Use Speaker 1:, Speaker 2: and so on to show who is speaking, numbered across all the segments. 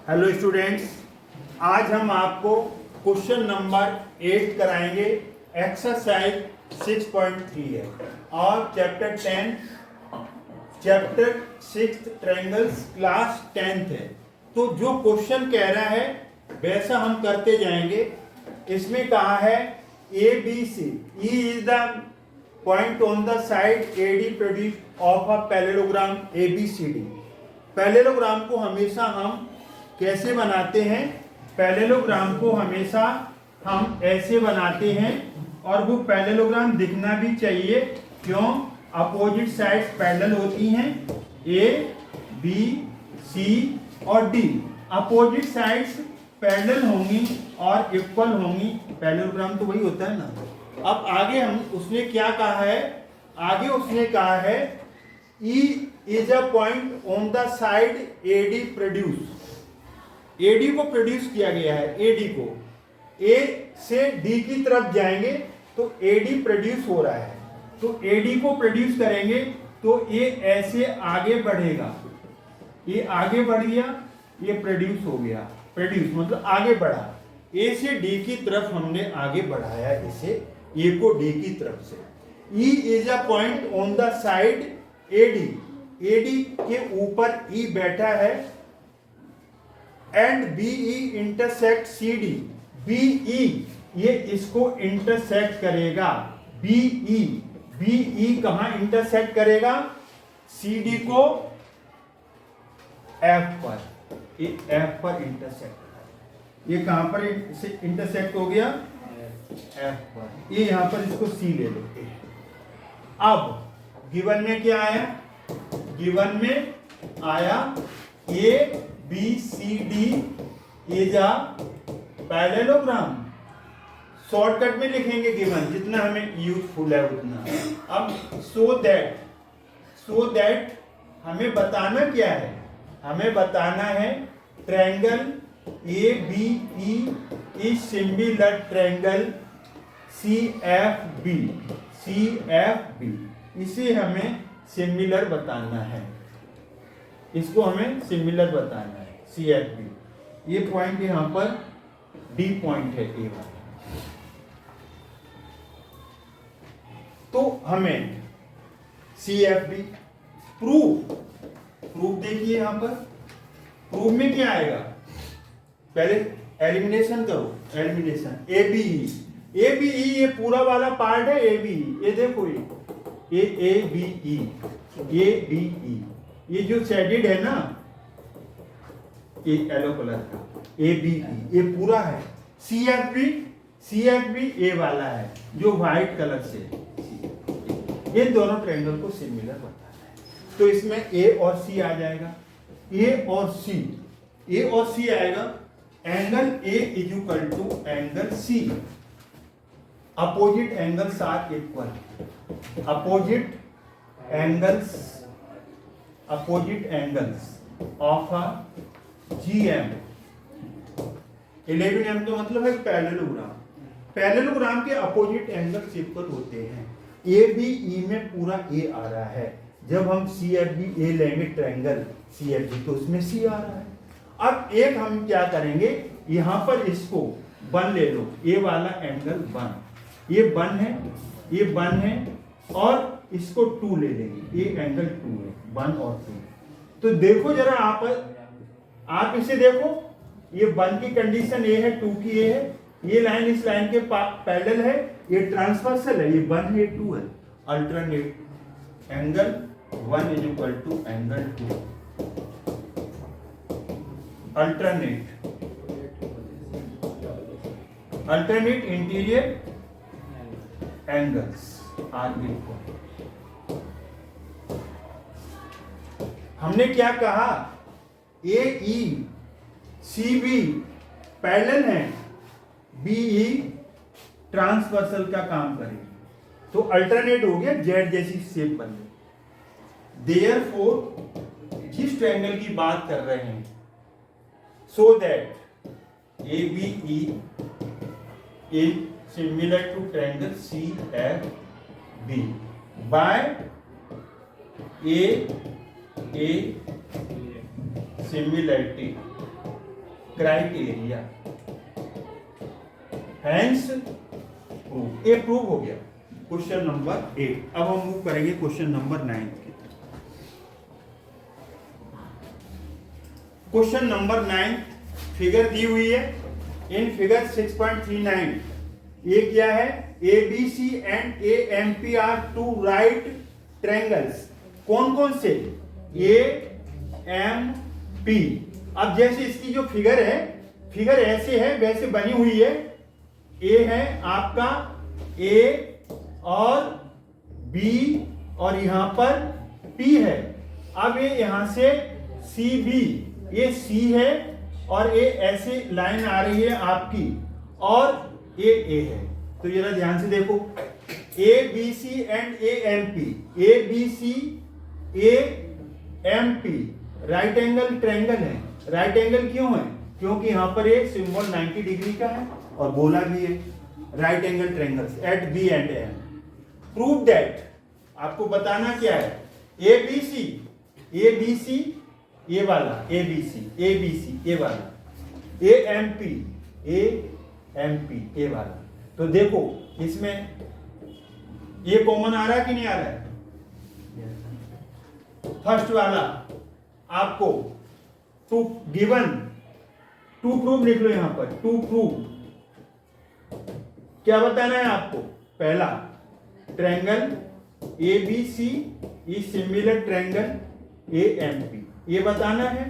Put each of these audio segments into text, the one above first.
Speaker 1: Hello students, आज हम आपको क्वेश्चन नंबर 8 कराएंगे। एक्सरसाइज 6.3 है और चैप्टर 6 ट्रायंगल्स क्लास 10th है। तो जो क्वेश्चन कह रहा है वैसा हम करते जाएंगे। इसमें कहा है A B C E is the point on the side A D produce of a parallelogram A B C D. Parallelogram को हमेशा हम कैसे बनाते हैं? पैरेललोग्राम को हमेशा हम ऐसे बनाते हैं और वो पैरेललोग्राम दिखना भी चाहिए। क्यों? अपोजिट साइड्स पैरेलल होती हैं, ए बी सी और डी अपोजिट साइड्स पैरेलल होंगी और इक्वल होंगी। पैरेललोग्राम तो वही होता है ना। अब आगे हम उसने क्या कहा है? आगे उसने कहा है E is a point on the side AD produce। AD को प्रोड्यूस किया गया है। AD को A से D की तरफ जाएंगे तो AD प्रोड्यूस हो रहा है। तो AD को प्रोड्यूस करेंगे तो ये ऐसे आगे बढ़ेगा। ये आगे बढ़ गया, ये प्रोड्यूस हो गया। प्रोड्यूस मतलब आगे बढ़ा। A से D की तरफ हमने आगे बढ़ाया इसे, A को D की तरफ से। E is a point on the side AD। AD के ऊपर E बैठा है and BE intersect CD। BE ये इसको इंटरसेक्ट करेगा। BE कहां इंटरसेक्ट करेगा? CD को F पर। ये F पर इंटरसेक्ट, ये कहां पर इंटरसेक्ट हो गया? F पर। ये यहां पर इसको C ले लो। अब गिवन में क्या आया? गिवन में आया A B C D is a parallelogram. Shortcut में लिखेंगे गिवन, जितना हमें यूजफुल है उतना। अब सो दैट हमें बताना क्या है? हमें बताना है triangle A B E is similar triangle C F B. इसे हमें सिमिलर बताना है। इसको हमें सिमिलर बताना है, सी एफ बी। ये पॉइंट यहां पर डी पॉइंट है, ए वाला। तो हमें सी एफ बी प्रूफ देखिए यहां पर। प्रूफ में क्या आएगा? पहले एलिमिनेशन करो। एलिमिनेशन ए बी ई ये पूरा वाला पार्ट है। ए बी ये देखो, ए बी ई ये जो शेडेड है ना, ये येलो कलर का ए बी ई ये पूरा है। सी एफ बी ए वाला है जो व्हाइट कलर से। ये दोनों ट्रायंगल को सिमिलर बताना है। तो इसमें ए और सी आ जाएगा। ए और सी आएगा। Angle A is equal to angle C. Opposite angles are equal. Opposite angles of a GM। 11M तो मतलब है पैरेललोग्राम। पैरेललोग्राम के अपोजिट एंगल्स इक्वल होते हैं। ए बी ई में पूरा ए आ रहा है। जब हम सी एफ बी ए लेंगे ट्रायंगल सी एफ बी तो उसमें सी आ रहा है। अब एक हम क्या करेंगे, यहां पर इसको 1 ले लो। ए वाला एंगल 1, ये 1 है, ये 1 है और इसको 2 ले लेंगे। ये एंगल 2 है, 1 और 2। तो देखो जरा आप इसे देखो। ये 1 की कंडीशन ए है, 2 की ए है। ये लाइन इस लाइन के पैरेलल है, ये ट्रांसवर्सल है। ये 1 है, ये 2 है। Alternate angle 1 is equal to angle 2। Alternate interior angles are equal. हमने क्या कहा? A E C B parallel है, बी ई ट्रांसवर्सल का काम करेगी। तो अल्टरनेट हो गया, जेड जैसी शेप बन गई। देयरफॉर जिस ट्रायंगल की बात कर रहे हैं, so that A B E is similar to triangle CFB by a similarity criteria, hence prove. ये प्रूव हो गया क्वेश्चन नंबर 8। अब हम मूव करेंगे क्वेश्चन नंबर 9 की। क्वेश्चन नंबर 9 फिगर दी हुई है। इन फिगर 6.39 ये क्या है? ABC and AMP are two right triangles. कौन कौन से? AMP। अब जैसे इसकी जो फिगर है, फिगर ऐसे है वैसे बनी हुई है। A है आपका A और B और यहां पर P है। अब ये यहां से CB, ये C है और ये ऐसे लाइन आ रही है आपकी और ये A है। तो जरा ध्यान से देखो, ABC and AMP, ABC AMP right angle triangle है। राइट एंगल क्यों है? क्योंकि यहां पर ये सिंबल 90 डिग्री का है और बोला भी है right angle triangles at B and M। Prove that, आपको बताना क्या है? ABC ये वाला ABC ये वाला, AMP ये वाला। तो देखो इसमें ये कॉमन आ रहा है कि नहीं आ रहा है? फर्स्ट वाला आपको टू गिवन, टू प्रूव लिख लो यहां पर। टू प्रूव क्या बताना है आपको? पहला, triangle ABC is similar triangle AMP, ये बताना है।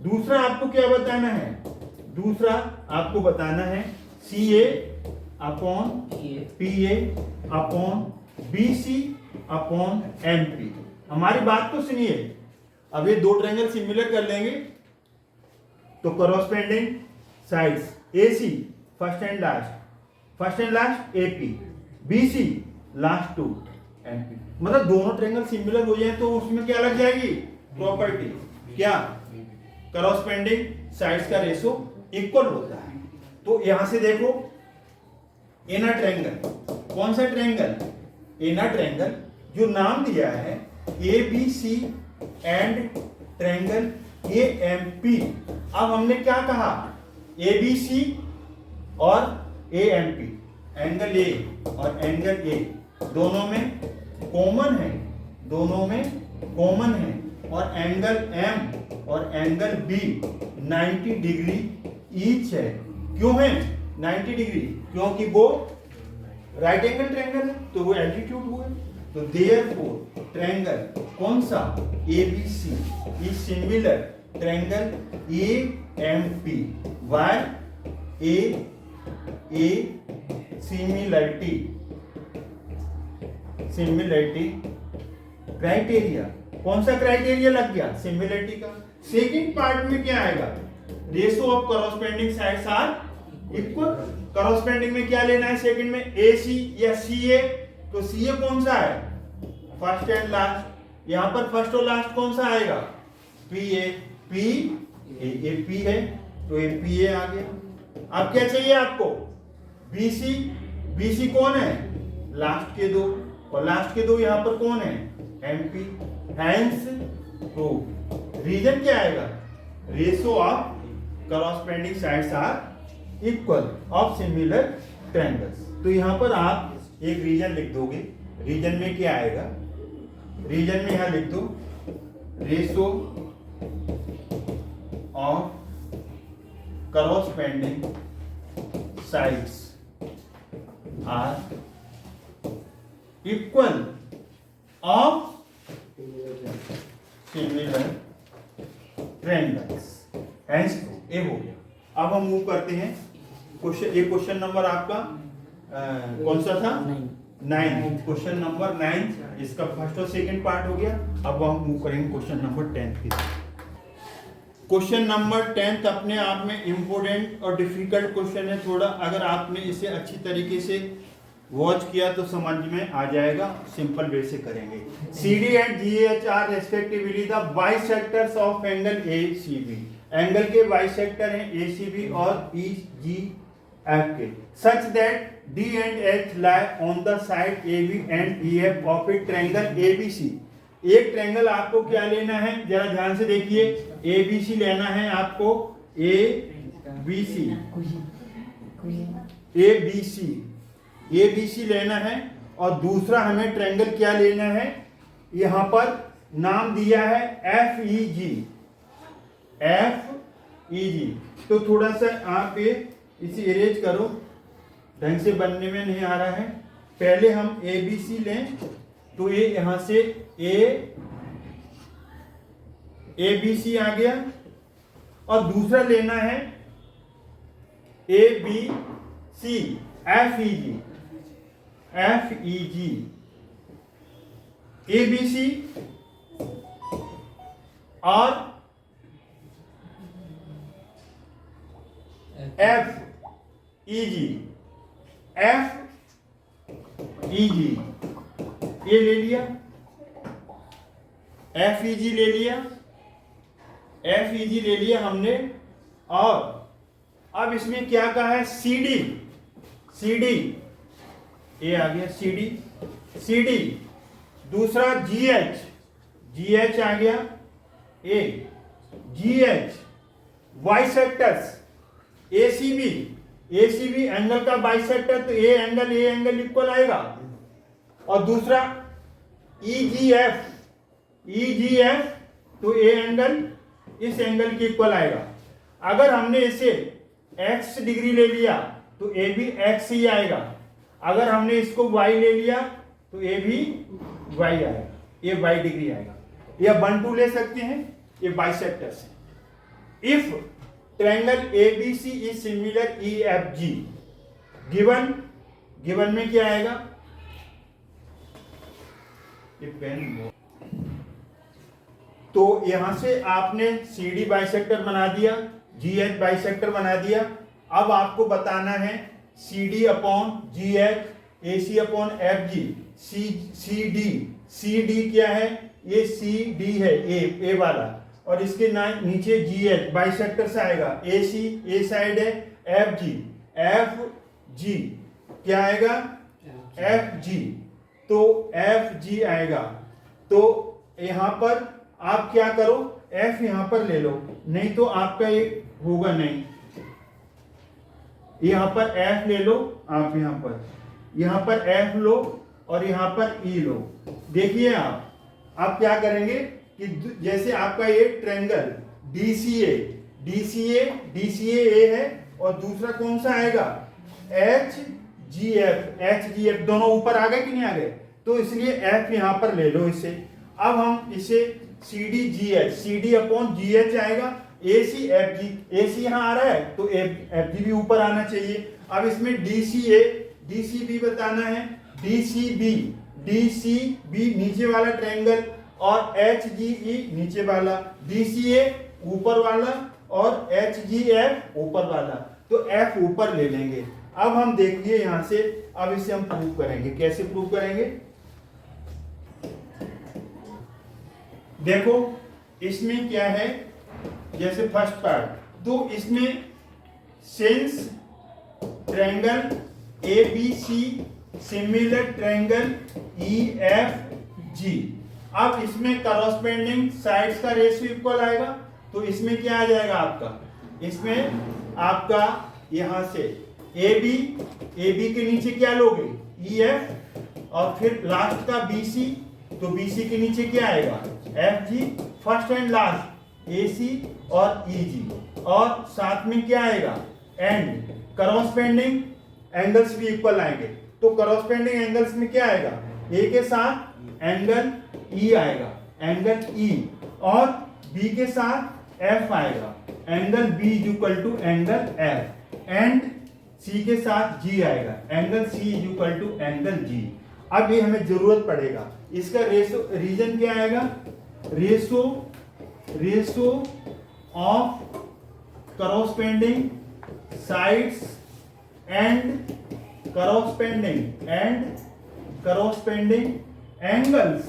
Speaker 1: दूसरा आपको क्या बताना है? दूसरा आपको बताना है CA upon PA upon BC upon MP। हमारी बात तो सुनिए, अब ये दो ट्रायंगल सिमिलर कर लेंगे तो corresponding sides AC first and last AP, BC last to MP। मतलब दोनों ट्रायंगल सिमिलर हो जाए तो उसमें क्या लग जाएगी? प्रॉपर्टी क्या? कॉरस्पॉन्डिंग साइड्स का रेशो इक्वल होता है। तो यहां से देखो, एना ट्रायंगल, कौन सा ट्रायंगल? एना ट्रायंगल जो नाम दिया है ABC एंड ट्रायंगल AMP। अब हमने क्या कहा? ABC और AMP, एंगल A और एंगल A दोनों में कॉमन है और एंगल M और एंगल B 90 डिग्री ईच है। क्यों है 90 डिग्री? क्योंकि वो राइट एंगल ट्रायंगल है तो वो एल्टीट्यूड हुआ। तो देयरफॉर ट्रायंगल कौन सा? ABC is similar triangle AMP। Why? A similarity criteria. कौन सा क्राइटेरिया लग गया? सिमिलरिटी का। सेकंड पार्ट में क्या आएगा? Ratio of corresponding sides are equal. Corresponding में क्या लेना है? सेकंड में AC या CA। तो CA कौन सा है? First and last. यहां पर फर्स्ट और लास्ट कौन सा आएगा? PA है तो ये PA आ गया। अब क्या चाहिए आपको? BC कौन है? लास्ट के दो, और लास्ट के दो यहां पर कौन है? MP। Hence prove. रीजन क्या आएगा? Ratio of corresponding sides are equal of similar triangles. तो यहां पर आप एक रीजन लिख दोगे। रीजन में क्या आएगा? रीजन में यहां लिख दो ratio of corresponding sides are equal of similar triangles. Hence ये हो गया। अब हम मूव करते हैं क्वेश्चन। ये क्वेश्चन नंबर आपका कौन सा था? 9। क्वेश्चन नंबर 9, इसका फर्स्ट और सेकंड पार्ट हो गया। अब हम मूव करेंगे क्वेश्चन नंबर 10 की। क्वेश्चन नंबर 10 अपने आप में इंपोर्टेंट और डिफिकल्ट क्वेश्चन है थोड़ा। अगर आपने इसे अच्छी तरीके से वॉच किया तो समझ में आ जाएगा। सिंपल वे से करेंगे। CD and GH are respectively the bisectors of angle ACB। Angle के बाइसेक्टर हैं ACB और EGF के। Such that D and H lie on the side AB and EF of a triangle ABC। एक triangle आपको क्या लेना है? जरा ध्यान से देखिए। ABC लेना है आपको। ABC ABC लेना है। और दूसरा हमें ट्रायंगल क्या लेना है, यहां पर नाम दिया है FEG। तो थोड़ा सा आप ये इसे इरेज करो, ढंग से बनने में नहीं आ रहा है। पहले हम ABC लें, तो ये यहां से ABC आ गया। और दूसरा लेना है ABC FEG ABC और FEG ये ले लिया, FEG ले लिया हमने। और अब इसमें क्या कहा है, CD ये आ गया, CD। दूसरा GH आ गया, GH। बाइसेक्टर्स ACB एंगल का बाइसेक्टर, तो ए एंगल इक्वल आएगा। और दूसरा EGF तो ए एंगल इस एंगल के इक्वल आएगा। अगर हमने इसे x डिग्री ले लिया तो ए भी x ही आएगा। अगर हमने इसको y ले लिया तो ए भी y आएगा, ये y डिग्री आएगा। या 1 2 ले सकते हैं, ये बाइसेक्टर से। If triangle ABC is similar EFG, given में क्या आएगा, तो यहां से आपने CD बाइसेक्टर बना दिया, GH बाइसेक्टर बना दिया। अब आपको बताना है CD upon GH, AC upon FG, CD क्या है, ये CD है, ए वाला। और इसके नीचे GH बाइसेक्टर से आएगा, AC ए साइड है, FG क्या आएगा, FG, तो FG आएगा। तो यहां पर आप क्या करो, F यहां पर ले लो, नहीं तो आपका ये होगा नहीं। यहां पर F ले लो, आप यहां पर F लो और यहां पर E लो। देखिए आप क्या करेंगे कि जैसे आपका ये ट्रायंगल DCA ए है, और दूसरा कौन सा आएगा, HGF दोनों ऊपर आ गए कि नहीं आ गए, तो इसलिए F यहां पर ले लो इसे। अब हम इसे CD अपॉन GH आएगा, AC यहां आ रहा है तो FG भी ऊपर आना चाहिए। अब इसमें DCB बताना है, DCB नीचे वाला ट्रायंगल, और HGE नीचे वाला, DCA ऊपर वाला और HGF ऊपर वाला, तो F ऊपर ले लेंगे। अब हम देखिए यहां से, अब इसे हम प्रूव करेंगे। कैसे प्रूव करेंगे, देखो इसमें क्या है, जैसे फर्स्ट पार्ट, तो इसमें since triangle ABC similar triangle EFG, अब इसमें कॉरस्पॉन्डिंग साइड्स का रेशियो इक्वल आएगा। तो इसमें क्या आ जाएगा आपका, इसमें आपका यहां से AB के नीचे क्या लोगे, EF, और फिर लास्ट का BC, तो BC के नीचे क्या आएगा, FG, first and last AC और EG, और साथ में क्या आएगा, एंड कॉरस्पॉन्डिंग एंगल्स भी इक्वल आएंगे। तो कॉरस्पॉन्डिंग एंगल्स में क्या आएगा, A के साथ एंगल E आएगा, एंगल E, और B के साथ F आएगा, angle B equal to angle F, and C के साथ G आएगा, angle C equal to angle G। अब ये हमें जरूरत पड़ेगा, इसका रीजन क्या आएगा, ratio of corresponding sides and corresponding angles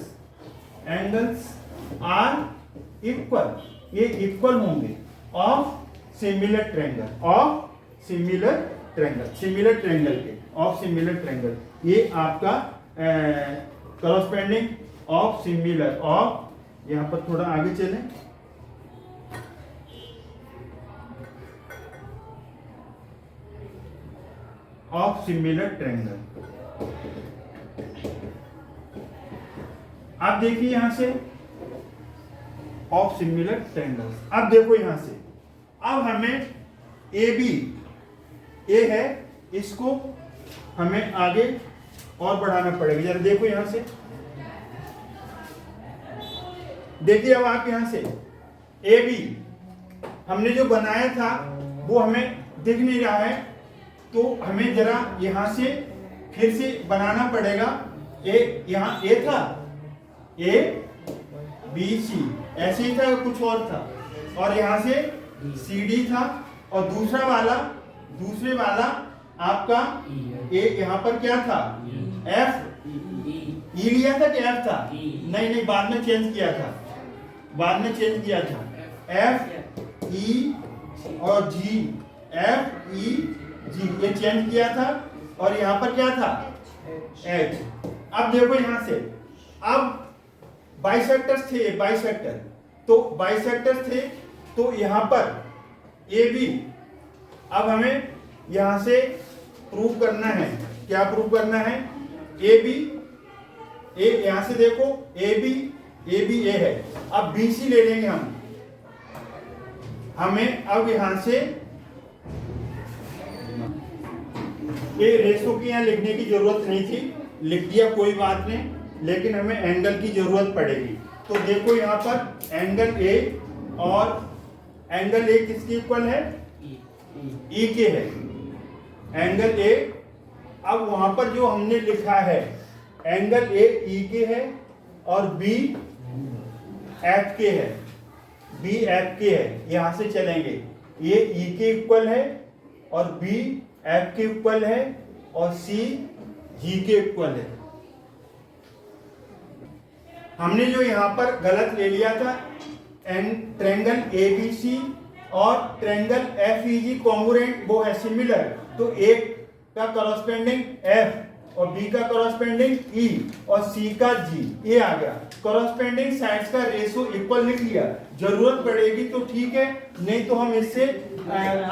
Speaker 1: are equal, ये इक्वल होंगे ऑफ सिमिलर ट्रायंगल, ये आपका कॉरस्पॉन्डिंग ऑफ सिमिलर ऑफ। यहां पर थोड़ा आगे चलें, ऑफ सिमिलर ट्रायंगल। आप देखिए यहां से ऑफ सिमिलर ट्रायंगल्स। अब देखो यहां से, अब हमें ए बी ए है, इसको हमें आगे और बढ़ाना पड़ेगा। जरा देखो यहां से, देखिए अब आप यहां से ए बी हमने जो बनाया था वो हमें दिख नहीं रहा है, तो हमें जरा यहां से फिर से बनाना पड़ेगा। ए यहां ए था, ए बी सी ऐसे ही था, कुछ और था, और यहां से सी डी था, और दूसरे वाला आपका ए यहां पर क्या था, एफ ई लिया था कि एफ था? नहीं, बाद में चेंज किया था, एफ ई और जी, एफ ई जी ये चेंज किया था, और यहां पर क्या था, एच। अब देखो यहां से, अब बाइसेक्टर्स थे, बाइसेक्टर्स थे, तो यहां पर ए बी, अब हमें यहां से प्रूव करना है। क्या प्रूव करना है? ए बी ए, यहां से देखो ए बी ए है, अब बी सी ले लेंगे हमें अब यहां से ये रेशो की यहां लिखने की जरूरत नहीं थी, लिख दिया कोई बात नहीं, लेकिन हमें एंगल की जरूरत पड़ेगी। तो देखो यहां पर एंगल ए, और एंगल ए किसके इक्वल है? ई के है एंगल ए। अब वहां पर जो हमने लिखा है एंगल ए ई के है और बी एफ के है, यहां से चलेंगे, ये ई के इक्वल है और बी एफ के इक्वल है और सी जी के इक्वल है। हमने जो यहां पर गलत ले लिया था, ट्रायंगल ए बी सी और ट्रायंगल एफ ई जी कॉन्ग्रुएंट, वो है सिमिलर, तो एक का कॉरस्पेंडिंग एफ और बी का कॉरस्पेंडिंग ई और सी का जी, ये आ गया। कॉरस्पेंडिंग साइड्स का रेशो इक्वल लिख लिया, जरूरत पड़ेगी तो ठीक है, नहीं तो हम इससे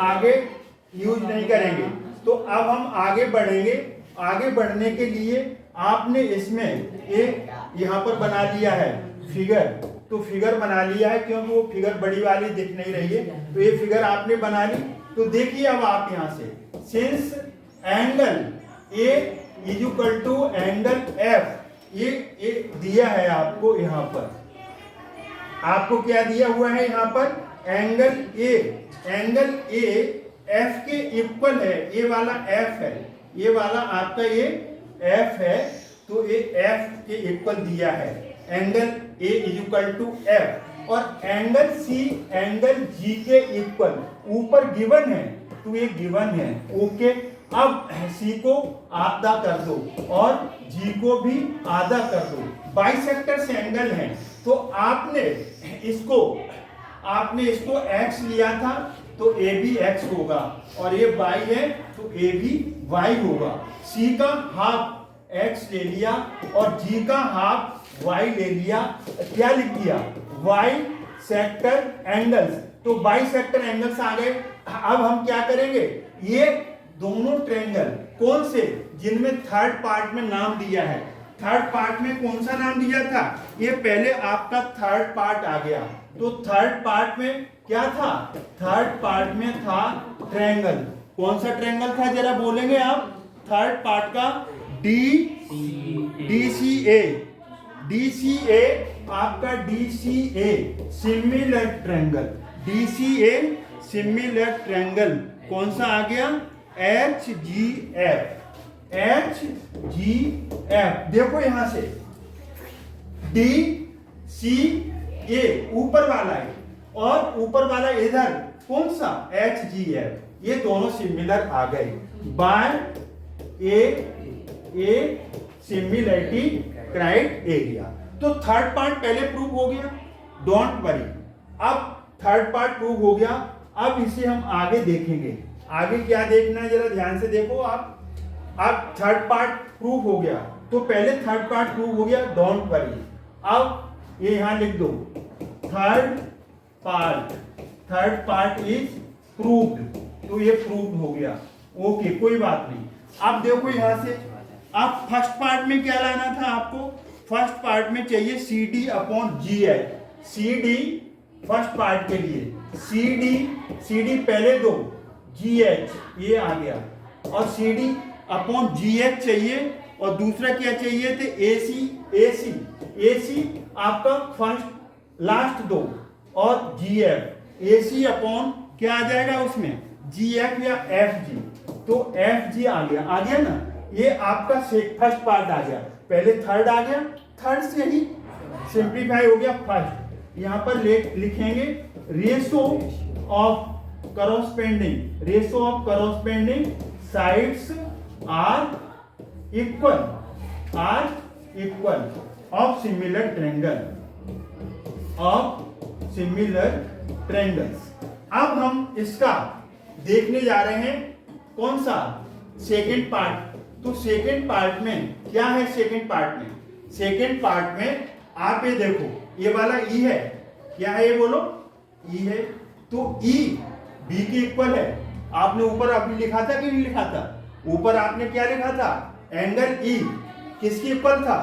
Speaker 1: आगे यूज नहीं करेंगे। तो अब हम आगे बढ़ेंगे। आगे बढ़ने के लिए आपने इसमें एक यहाँ पर बना लिया है फिगर, तो फिगर बना लिया है क्योंकि वो फिगर बड़ी वाली दिख नहीं रही है, तो ये फिगर आपने बना ली। तो देखिए अब आप यहाँ से, since angle A is equal to angle F, ये दिया है आपको, यहाँ पर आपको क्या दिया हुआ है, यहाँ पर एंगल ए एफ के इक्वल है, ये वाला एफ है, ये वाला आपका ये एफ है, तो ये एफ के इक्वल दिया है, angle A is equal to F, और एंगल सी एंगल जी के इक्वल ऊपर गिवन है, तो ये गिवन है, ओके। अब सी को आधा कर दो और जी को भी आधा कर दो, बाइसेक्टर्स एंगल है, तो आपने इसको x लिया था, तो ए भी x होगा, और ये y है तो ए भी y होगा। c का हाफ x ले लिया और g का हाफ y ले लिया, क्या लिख दिया, y सेक्टर एंगल्स, तो बाइसेक्टर एंगल्स आ गए। अब हम क्या करेंगे, ये दोनों ट्रायंगल कौन से, जिनमें थर्ड पार्ट में नाम दिया है, थर्ड पार्ट में कौन सा नाम दिया था, ये पहले आपका थर्ड पार्ट आ गया, तो थर्ड पार्ट में क्या था, थर्ड पार्ट में था ट्रायंगल, कौन सा ट्रायंगल था जरा बोलेंगे आप, थर्ड पार्ट का डी सी ए आपका DCA similar triangle, DCA similar triangle कौन सा आ गया, HGF, देखो यहां से DCA ऊपर वाला है और ऊपर वाला इधर कौन सा HGF, ये दोनों सिमिलर आ गए बाय ए सिमिलरिटी क्राइटेरिया। तो थर्ड पार्ट पहले प्रूव हो गया, डोंट वरी, अब थर्ड पार्ट प्रूव हो गया, अब इसे हम आगे देखेंगे। आगे क्या देखना है जरा ध्यान से देखो आप, अब थर्ड पार्ट प्रूव हो गया, तो पहले थर्ड पार्ट प्रूव हो गया, डोंट वरी, अब ये यहां लिख दो, थर्ड पार्ट इज प्रूव्ड, तो ये प्रूव्ड हो गया, ओके कोई बात नहीं। आप देखो यहां से, आप फर्स्ट पार्ट में क्या लाना था आपको, फर्स्ट पार्ट में चाहिए C D upon G H. C D first part के लिए सी डी पहले दो, जी एच ये आ गया, और C D upon G H चाहिए, और दूसरा क्या चाहिए थे, ए सी आपका फर्स्ट लास्ट दो, और जी एफ, ए सी अपॉन क्या आ जाएगा उसमें, जी एफ या एफ जी, तो एफ जी आ गया ना, ये आपका फर्स्ट पार्ट आ गया, पहले थर्ड आ गया, थर्ड से ही सिंप्लीफाई हो गया फर्स्ट। यहां पर लिखेंगे ratio of corresponding sides are equal of similar triangles. अब हम इसका देखने जा रहे हैं, कौन सा, सेकेंड पार्ट। तो सेकेंड पार्ट में क्या है, सेकेंड पार्ट में आप ये देखो, ये वाला ई है, क्या है ये बोलो, ई है, तो ई बी के इक्वल है। आपने ऊपर अभी लिखा था कि नहीं लिखा था, ऊपर आपने क्या लिखा था, एंगल ई किसके इक्वल था,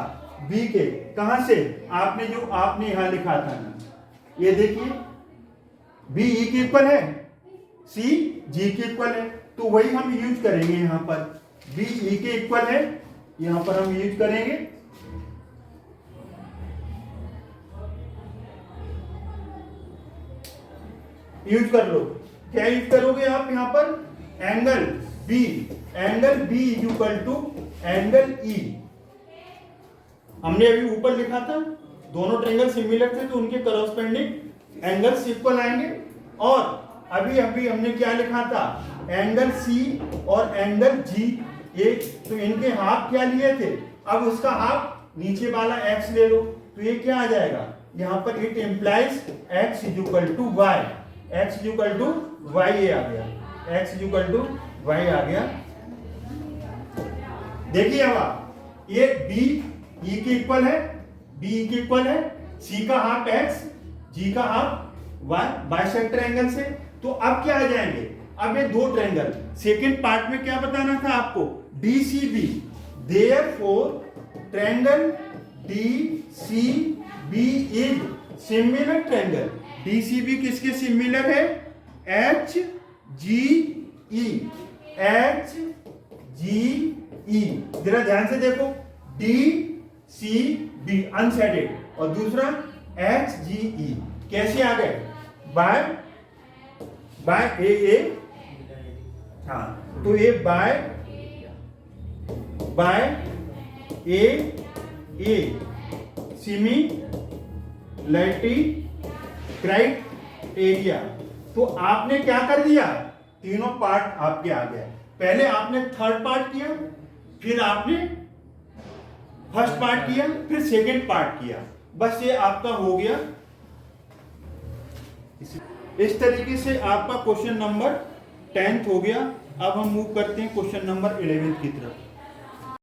Speaker 1: बी के, कहां से, आपने यहां लिखा था ना, ये देखिए बी ई के इक्वल है, सी जी के इक्वल है, तो वही हम यूज करेंगे यहां पर, बी ई के इक्वल है, यहां पर हम यूज करेंगे, यूज कर लो। क्या यूज करोगे आप यहां पर, angle B is equal to angle E. हमने अभी ऊपर लिखा था दोनों ट्रायंगल सिमिलर थे तो उनके करस्पेंडिंग एंगल्स इक्वल आएंगे, और अभी हमने क्या लिखा था, एंगल सी और एंगल जी, ये तो इनके हाफ क्या लिए थे, अब उसका हाफ नीचे वाला एक्स ले लो, तो ये क्या आ जाएगा, यहां पर it implies x is equal to y, x is equal to y, ये आ गया, x is equal to y आ गया। देखिए अब आप, ये बी ई के इक्वल है, सी का हाफ एक्स, जी का हाफ वाई, बाइसेक्टर एंगल से। तो अब क्या आ जाएंगे, अब ये दो ट्रायंगल, सेकंड पार्ट में क्या बताना था आपको, DCB, therefore triangle DCB is similar triangle. DCB किसके सिमिलर है, HGE, जरा ध्यान से देखो, DCB अनसेडेड, और दूसरा HGE, कैसे आ गए, बाय ए, हाँ, तो ये बाय ए सिमिलैरिटी क्राइटेरिया। तो आपने क्या कर दिया, तीनों पार्ट आपके आ गए, पहले आपने थर्ड पार्ट किया, फिर आपने फर्स्ट पार्ट किया, फिर सेकेंड पार्ट किया, बस ये आपका हो गया। इस तरीके से आपका क्वेश्चन नंबर 10th हो गया। अब हम मूव करते हैं क्वेश्चन नंबर 11 की तरफ।